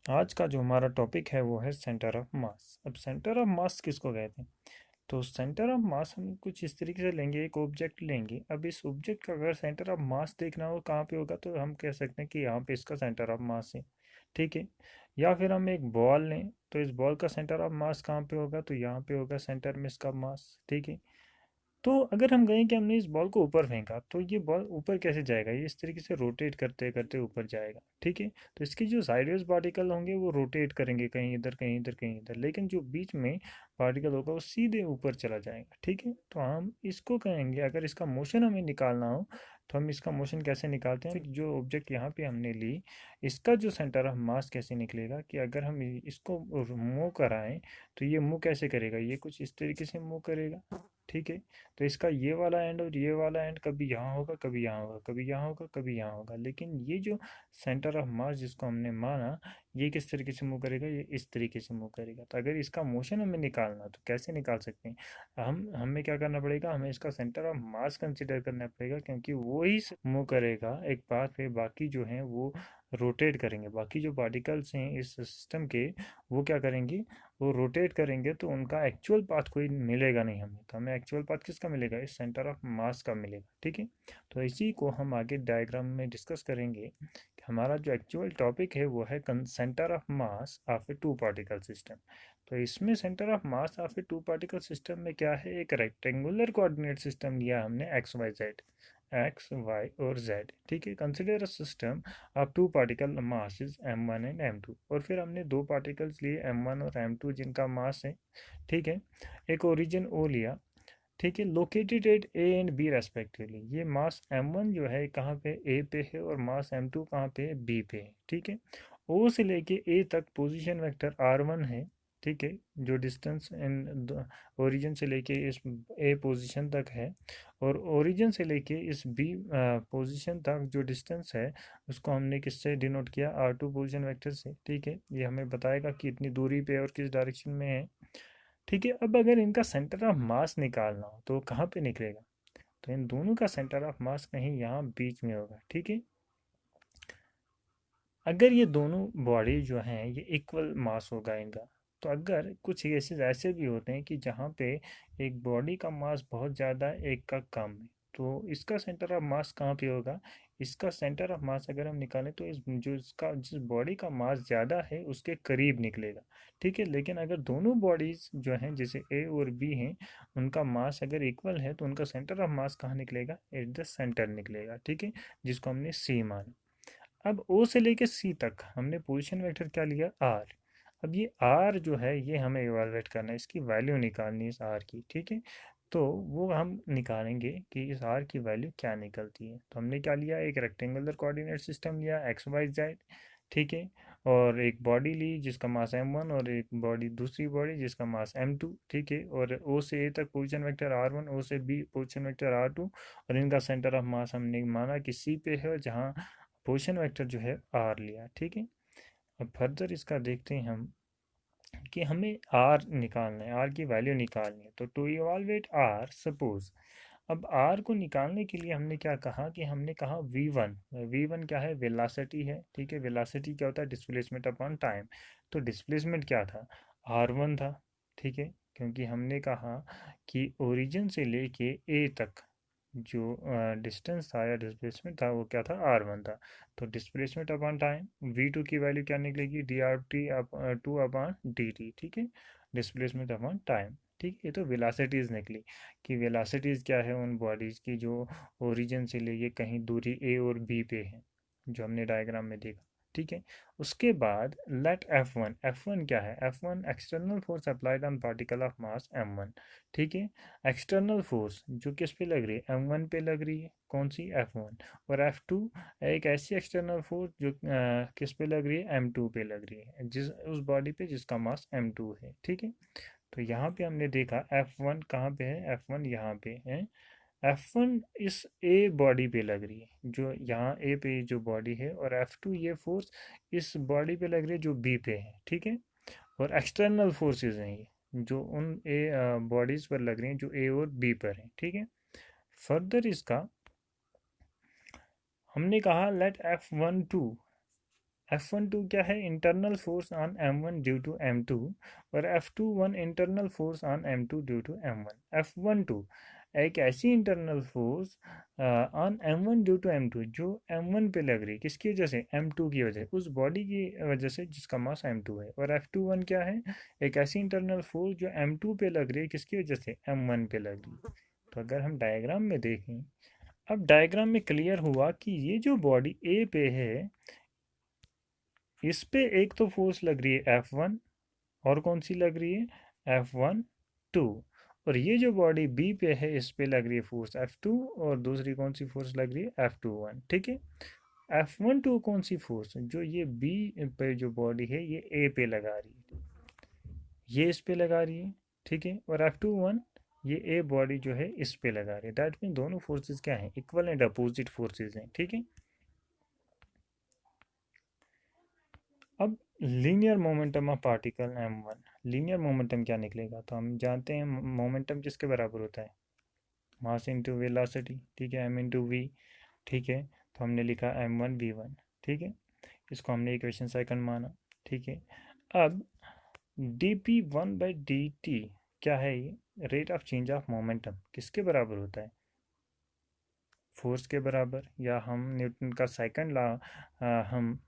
आज का जो हमारा टॉपिक है वो है सेंटर ऑफ मास। अब सेंटर ऑफ मास किसको कहते हैं? तो सेंटर ऑफ मास हम कुछ इस तरीके से लेंगे, एक ऑब्जेक्ट लेंगे। अब इस ऑब्जेक्ट का अगर सेंटर ऑफ मास देखना हो कहाँ पे होगा, तो हम कह सकते हैं कि यहाँ पे इसका सेंटर ऑफ मास है। ठीक है। या फिर हम एक बॉल लें, तो इस बॉल का सेंटर ऑफ मास कहाँ पे होगा, तो यहाँ पे होगा सेंटर में इसका मास। ठीक है। तो अगर हम कहें कि हमने इस बॉल को ऊपर फेंका, तो ये बॉल ऊपर कैसे जाएगा? ये इस तरीके से रोटेट करते करते ऊपर जाएगा। ठीक है। तो इसके जो साइडवेज पार्टिकल होंगे वो रोटेट करेंगे, कहीं इधर कहीं इधर कहीं इधर, लेकिन जो बीच में पार्टिकल होगा वो सीधे ऊपर चला जाएगा। ठीक है। तो हम इसको कहेंगे, अगर इसका मोशन हमें निकालना हो तो हम इसका मोशन कैसे निकालते हैं? जो ऑब्जेक्ट यहाँ पे हमने ली, इसका जो सेंटर ऑफ मास कैसे निकलेगा कि अगर हम इसको मूव कराएं, तो ये मूव कैसे करेगा? ये कुछ इस तरीके से मूव करेगा। ठीक है। तो इसका ये वाला एंड और ये वाला एंड कभी यहाँ होगा, कभी यहाँ होगा, कभी यहाँ होगा, कभी यहाँ होगा, लेकिन ये जो सेंटर ऑफ मास जिसको हमने माना, ये किस तरीके से मूव करेगा? ये इस तरीके से मूव करेगा। तो अगर इसका मोशन हमें निकालना तो कैसे निकाल सकते हैं? हमें क्या करना पड़ेगा? हमें इसका सेंटर ऑफ मास कंसिडर करना पड़ेगा, क्योंकि वो ही मूव करेगा एक पाथ पे, बाकी जो है वो रोटेट करेंगे। बाकी जो पार्टिकल्स हैं इस सिस्टम के, वो क्या करेंगे? वो रोटेट करेंगे, तो उनका एक्चुअल पाथ कोई मिलेगा नहीं हमें। तो हमें एक्चुअल पाथ किसका मिलेगा? इस सेंटर ऑफ मास का मिलेगा। ठीक है। तो इसी को हम आगे डायग्राम में डिस्कस करेंगे कि हमारा जो एक्चुअल टॉपिक है वो है centre of mass of a two particle system. तो इसमें centre of mass of a two particle system में क्या है? एक रेक्टेंगुलर कोऑर्डिनेट सिस्टम लिया हमने, X Y Z, X Y और जेड। ठीक है। कंसिडर अ सिस्टम अब two particle masses m1 and m2, और फिर हमने दो पार्टिकल्स लिए m1 और m2 जिनका मास है। ठीक है। एक ओरिजिन ओ लिया। ठीक है। Located at A and B respectively. ये मास m1 जो है कहाँ पे? ए पे है, और मास m2 कहाँ पे है? बी पे है। ठीक है। ओ से लेके ए तक पोजीशन वेक्टर r1 है। ठीक है। जो डिस्टेंस इन ओरिजिन से लेके इस ए पोजीशन तक है, और ओरिजिन से लेके इस बी पोजीशन तक जो डिस्टेंस है, उसको हमने किससे डिनोट किया? r2 पोजीशन वेक्टर से। ठीक है। ये हमें बताएगा कि इतनी दूरी पे और किस डायरेक्शन में है। ठीक है। अब अगर इनका सेंटर ऑफ मास निकालना हो तो कहाँ पे निकलेगा? तो इन दोनों का सेंटर ऑफ मास कहीं यहाँ बीच में होगा। ठीक है। अगर ये दोनों बॉडी जो हैं ये इक्वल मास होगा इनका, तो अगर कुछ केसेस ऐसे भी होते हैं कि जहाँ पे एक बॉडी का मास बहुत ज़्यादा एक का कम है, तो इसका सेंटर ऑफ मास कहाँ पे होगा? इसका सेंटर ऑफ मास अगर हम निकालें तो इस जो इसका जिस बॉडी का मास ज़्यादा है उसके करीब निकलेगा। ठीक है। लेकिन अगर दोनों बॉडीज जो हैं जैसे ए और बी हैं, उनका मास अगर इक्वल है, तो उनका सेंटर ऑफ मास कहाँ निकलेगा? एट द सेंटर निकलेगा। ठीक है। जिसको हमने सी माना। अब ओ से लेके सी तक हमने पोजीशन वेक्टर क्या लिया? आर। अब ये आर जो है ये हमें इवेलुएट करना है, इसकी वैल्यू निकालनी है इस आर की। ठीक है। तो वो हम निकालेंगे कि इस आर की वैल्यू क्या निकलती है। तो हमने क्या लिया? एक रेक्टेंगुलर कोऑर्डिनेट सिस्टम लिया, एक्स वाई जेड। ठीक है। और एक बॉडी ली जिसका मास m1, और एक बॉडी दूसरी बॉडी जिसका मास m2। ठीक है। और ओ से ए तक पोजीशन वेक्टर r1, ओ से बी पोजीशन वेक्टर r2, और इनका सेंटर ऑफ मास हमने माना कि सी पे है, जहाँ पोजीशन वेक्टर जो है आर लिया। ठीक है। अब फर्दर इसका देखते हैं हम कि हमें आर निकालना है, आर की वैल्यू निकालनी है। तो टू इवालुएट आर, सपोज अब आर को निकालने के लिए हमने क्या कहा? कि हमने कहा v1। v1 क्या है? वेलोसिटी है। ठीक है। वेलोसिटी क्या होता है? Displacement upon time. तो डिस्प्लेसमेंट क्या था? r1 था। ठीक है। क्योंकि हमने कहा कि ओरिजिन से लेके ए तक जो डिस्टेंस था या डिस्प्लेसमेंट था वो क्या था? r1 था। तो डिस्प्लेसमेंट अपॉन टाइम, v2 की वैल्यू क्या निकलेगी? dt two upon dt। ठीक है। Displacement upon time. ठीक है। ये तो वेलोसिटीज़ निकली कि वेलोसिटीज़ क्या है उन बॉडीज़ की जो ओरिजिन से लेके कहीं दूरी ए और बी पे है, जो हमने डायग्राम में देखा। ठीक है। उसके बाद लेट F1। F1 क्या है? F1 external force applied on particle of mass m1। ठीक है। एक्सटर्नल फोर्स जो किस पे लग रही है? m1 पे लग रही है। कौन सी? F1। और F2 एक ऐसी एक्सटर्नल फोर्स जो किस पे लग रही है? m2 पे लग रही है, जिस उस बॉडी पे जिसका मास m2 है। ठीक है। तो यहाँ पे हमने देखा F1 कहाँ पे है? F1 यहाँ पे है। F1 इस ए बॉडी पे लग रही है, जो यहाँ ए पे जो बॉडी है, और F2 ये फोर्स इस बॉडी पे लग रही है जो बी पे है। ठीक है। और एक्सटर्नल फोर्सेस हैं ये, जो उन ए बॉडीज पर लग रही हैं जो ए और बी पर हैं। ठीक है। फर्दर इसका हमने कहा लेट F12 F12 क्या है? Internal force on M1 due to M2, और F21 internal force on M2 due to M1। F12 एक ऐसी internal force on M1 due to M2 जो M1 पे लग रही है, किसकी वजह से? M2 की वजह, उस बॉडी की वजह से जिसका मास M2 है। और F21 क्या है? एक ऐसी इंटरनल फोर्स जो M2 पे लग रही है, किसकी वजह से? M1 पे लग रही है। तो अगर हम डायग्राम में देखें, अब डायग्राम में क्लियर हुआ कि ये जो बॉडी ए पे है, इस पे एक तो फोर्स लग रही है F1, और कौन सी लग रही है? F12। और ये जो बॉडी बी पे है, इस पे लग रही है फोर्स F2, और दूसरी कौन सी फोर्स लग रही है? F21। ठीक है। F12 कौन सी फोर्स है? जो ये बी पे जो बॉडी है, ये ए पे लगा रही है, ये इस पे लगा रही है। ठीक है। और F21 ये ए बॉडी जो है इस पे लगा रही है। दैट मीन दोनों फोर्सेस क्या हैं? इक्वल एंड अपोजिट फोर्सेस हैं। ठीक है। अब linear momentum of particle m1, linear momentum क्या निकलेगा? तो हम जानते हैं मोमेंटम किसके बराबर होता है? Mass into velocity. ठीक है, m इंटू वी। ठीक है। तो हमने लिखा m1 v1। ठीक है। इसको हमने इक्वेशन सेकंड माना। ठीक है। अब dp1/dt क्या है? ये rate of change of momentum किसके बराबर होता है? फोर्स के बराबर। या हम न्यूटन का सेकंड लॉ हम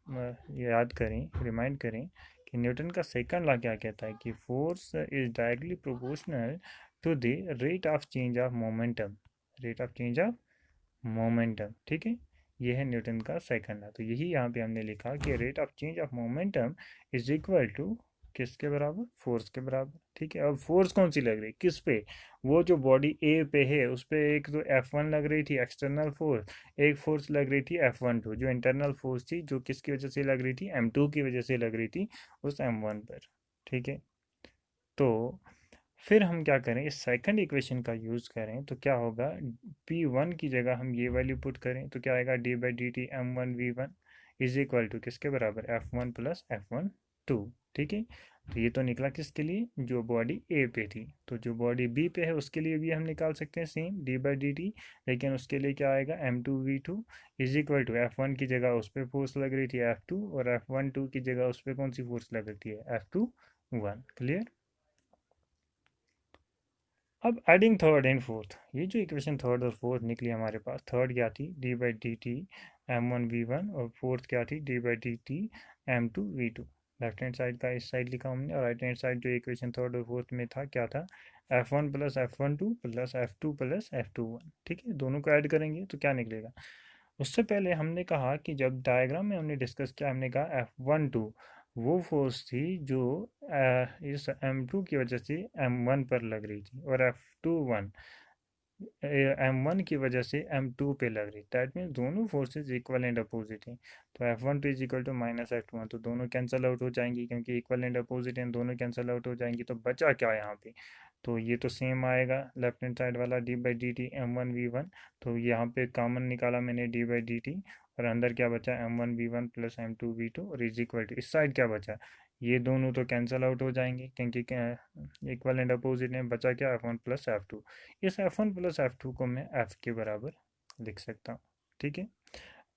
याद करें, रिमाइंड करें कि न्यूटन का सेकंड लॉ क्या कहता है कि force is directly proportional to the rate of change of momentum, rate of change of momentum. ठीक है। ये है न्यूटन का सेकंड लॉ। तो यही यहाँ पे हमने लिखा कि rate of change of momentum is equal to किसके बराबर? फोर्स के बराबर। ठीक है। अब फोर्स कौन सी लग रही, किस पे? वो जो बॉडी ए पे है, उस पे एक तो F1 लग रही थी एक्सटर्नल फोर्स, एक फोर्स लग रही थी F12 जो इंटरनल फोर्स थी, जो किसकी वजह से लग रही थी? M2 की वजह से लग रही थी उस M1 पर। ठीक है। तो फिर हम क्या करें, इस सेकंड इक्वेशन का यूज़ करें तो क्या होगा? P1 की जगह हम ये वैल्यू पुट करें तो क्या आएगा? d/dt m1v1 is equal to किसके बराबर? F1 plus F12। ठीक है। तो ये तो निकला किसके लिए? जो बॉडी ए पे थी। तो जो बॉडी बी पे है उसके लिए भी हम निकाल सकते हैं सेम d/dt, लेकिन उसके लिए क्या आएगा? m2v2 is equal to F1 की जगह उस पर फोर्स लग रही थी F2, और F12 की जगह उस पर कौन सी फोर्स लग रही थी? F21। क्लियर? अब एडिंग थर्ड एंड फोर्थ, ये जो इक्वेशन थर्ड और फोर्थ निकली हमारे पास, थर्ड क्या थी? d/dt m1v1, और फोर्थ क्या थी? d/dt m2v2। Left hand side का इस साइड लिखा हमने, और राइट हैंड साइड जो इक्वेशन थर्ड और फोर्थ में था क्या था? F1 plus F12 plus F2 plus F21। ठीक है। दोनों को ऐड करेंगे तो क्या निकलेगा? उससे पहले हमने कहा कि जब डायग्राम में हमने डिस्कस किया, हमने कहा F12 वो फोर्स थी जो इस M2 की वजह से M1 पर लग रही थी, और F21 M1 की वजह से M2 पे लग रही। दैट मीन्स दोनों फोर्सेस इक्वल एंड अपोजिट हैं। तो F12 is equal to minus F21, तो दोनों कैंसिल आउट हो जाएंगी क्योंकि इक्वल एंड अपोजिट हैं, दोनों कैंसिल आउट हो जाएंगी। तो बचा क्या यहाँ पे? तो ये तो सेम आएगा लेफ्ट हैंड साइड वाला d/dt m1v1। तो यहाँ पे कॉमन निकाला मैंने d/dt, और अंदर क्या बचा? m1v1 प्लस m2v2, और इज इक्वल टू इस साइड क्या बचा? ये दोनों तो कैंसिल आउट हो जाएंगे क्योंकि इक्वल एंड अपोजिट है। बचा क्या? F1 plus F2। इस F1 प्लस F2 को मैं F के बराबर लिख सकता हूँ। ठीक है।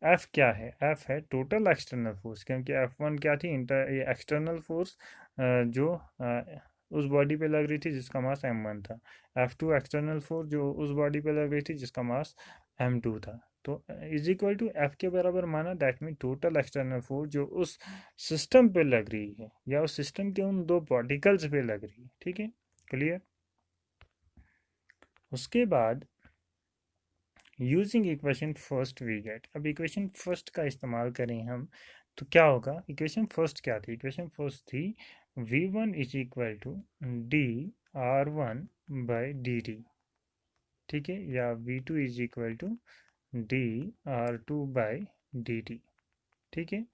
F क्या है? F है टोटल एक्सटर्नल फोर्स, क्योंकि F1 क्या थी? इंटर ये एक्सटर्नल फोर्स जो उस बॉडी पे लग रही थी जिसका मास M1 था। F2 एक्सटर्नल फोर्स जो उस बॉडी पे लग रही थी जिसका मास M2 था। तो इज इक्वल टू F के बराबर माना, that mean total external force जो उस सिस्टम पे लग रही है, या उस सिस्टम के उन दो पार्टिकल्स पे लग रही है। ठीक है। क्लियर? उसके बाद using equation first we get, अब इक्वेशन फर्स्ट का इस्तेमाल करें हम तो क्या होगा? इक्वेशन फर्स्ट क्या थी? इक्वेशन फर्स्ट थी v1 is equal to dr1/dt। ठीक है। या v2 is equal to dr2/dt। ठीक है।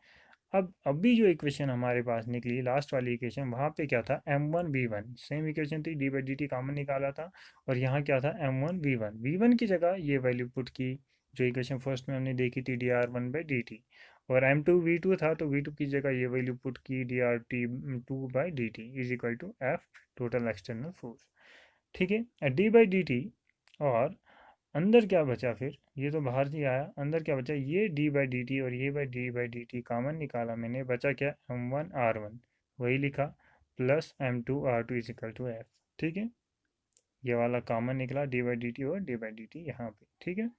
अब अभी जो इक्वेशन हमारे पास निकली लास्ट वाली इक्वेशन, वहाँ पे क्या था? m1v1 सेम इक्वेशन थी, d/dt कॉमन निकाला था, और यहाँ क्या था? m1v1, v1 की जगह ये वैल्यू पुट की जो इक्वेशन फर्स्ट में हमने देखी थी dr1/dt, और m2v2 था तो v2 की जगह ये वैल्यू पुट की drt2/dt is equal to f total external force. ठीक है। d/dt और अंदर क्या बचा फिर, ये तो बाहर से आया, अंदर क्या बचा, ये डी बाई डी टी और ये by d by d t common निकाला मैंने, बचा क्या, M1 R1, वही लिखा, plus M2 R2 is equal to F. ठीक है, ये वाला कॉमन निकला, डी बाई डी टी और डी बाई डी टी यहाँ पे। ठीक है,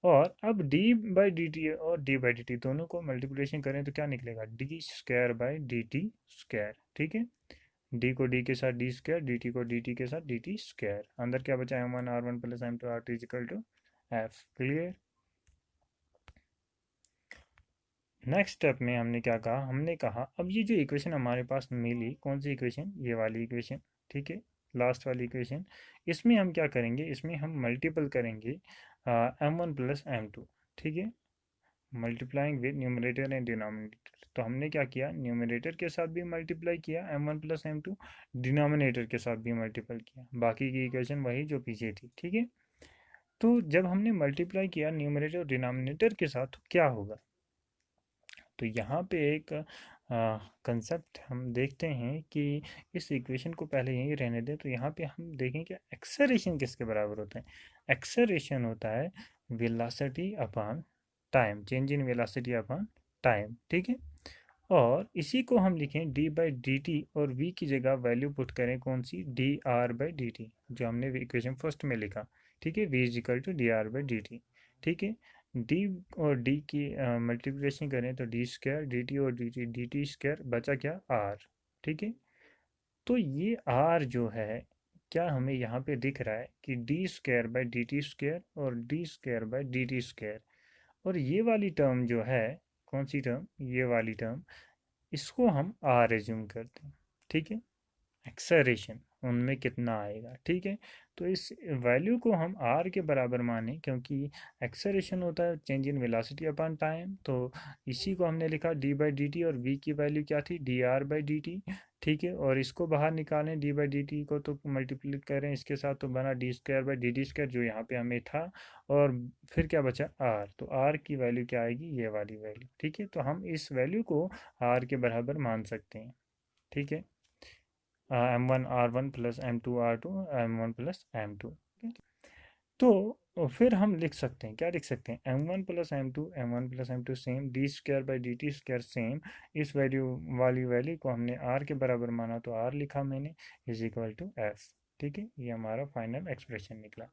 और अब डी बाई डी टी और डी बाई डी टी दोनों को मल्टीप्लिकेशन करें तो क्या निकलेगा, d square by d t square. ठीक है, डी को डी के साथ डी स्क्वायर, डी टी को डी टी के साथ डी टी स्क्वायर, अंदर क्या बचा, M1 R1 plus M2 R2 is equal to F. Clear. Next step में हमने क्या कहा, हमने कहा अब ये जो इक्वेशन हमारे पास मिली, कौन सी इक्वेशन, ये वाली इक्वेशन। ठीक है, लास्ट वाली इक्वेशन, इसमें हम क्या करेंगे, इसमें हम मल्टीपल करेंगे M1 प्लस M2। ठीक है, multiplying with numerator and denominator. तो हमने क्या किया, न्यूमरेटर के साथ भी मल्टीप्लाई किया M1 प्लस M2, डिनोमिनेटर के साथ भी मल्टीपल किया, बाकी की इक्वेशन वही जो पीछे थी। ठीक है, तो जब हमने मल्टीप्लाई किया न्यूमरेटर और डिनोमिनेटर के साथ तो क्या होगा, तो यहाँ पे एक कंसेप्ट हम देखते हैं कि इस इक्वेशन को पहले यहीं रहने दें, तो यहाँ पे हम देखें कि एक्सेलरेशन किसके बराबर होता है। एक्सेलरेशन होता है velocity upon time, change in velocity upon time. ठीक है, और इसी को हम लिखें डी बाई डी टी और वी की जगह वैल्यू पुट करें कौन सी, d r by d t, जो हमने इक्वेशन फर्स्ट में लिखा। ठीक है, v is equal to d r by d t. ठीक है, डी और डी की मल्टीप्लिकेशन करें तो डी स्क्वायर डी टी और डी टी स्क्वायर, बचा क्या, आर। ठीक है, तो ये आर जो है, क्या हमें यहाँ पे दिख रहा है कि d square by d t square और d square by d t square, और ये वाली टर्म जो है, कौन सी टर्म, ये वाली टर्म, इसको हम आर एज्यूम करते हैं। ठीक है, एक्सेलरेशन उनमें कितना आएगा। ठीक है, तो इस वैल्यू को हम आर के बराबर माने, क्योंकि एक्सेलरेशन होता है change in velocity upon time, तो इसी को हमने लिखा डी बाई डी टी, और वी की वैल्यू क्या थी, D r by d t. ठीक है, और इसको बाहर निकालें, डी बाई डी टी को तो मल्टीप्लाई करें इसके साथ, तो बना D square by d t square, जो यहाँ पे हमें था, और फिर क्या बचा, आर, तो आर की वैल्यू क्या आएगी, ये वाली वैल्यू। ठीक है, तो हम इस वैल्यू को आर के बराबर मान सकते हैं। ठीक है, M1 R1 plus M2 R2, M1 plus M2। तो फिर हम लिख सकते हैं, क्या लिख सकते हैं, M1 plus M2, M1 plus M2 same, D square by d t square same, इस वैल्यू वाली वैल्यू को हमने R के बराबर माना तो R लिखा मैंने, इज इक्वल टू F। ठीक है, ये हमारा फाइनल एक्सप्रेशन निकला।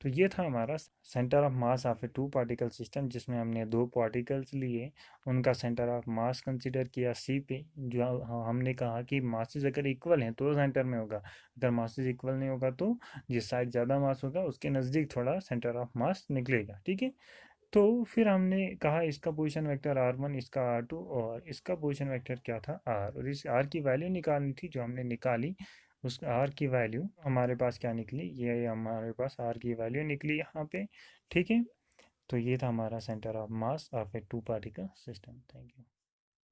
तो ये था हमारा centre of mass of a two particle system, जिसमें हमने दो पार्टिकल्स लिए, उनका सेंटर ऑफ मास कंसीडर किया सी पे, जो हमने कहा कि मासेस अगर इक्वल हैं तो सेंटर में होगा, अगर मासेस इक्वल नहीं होगा तो जिस साइड ज़्यादा मास होगा उसके नज़दीक थोड़ा सेंटर ऑफ मास निकलेगा। ठीक है, तो फिर हमने कहा इसका पोजीशन वेक्टर R1, इसका R2, और इसका पोजीशन वेक्टर क्या था, R, और इस R की वैल्यू निकालनी थी, जो हमने निकाली। उस R की वैल्यू हमारे पास क्या निकली, ये हमारे पास R की वैल्यू निकली यहाँ पे। ठीक है, तो ये था हमारा centre of mass of a two particle system. Thank you.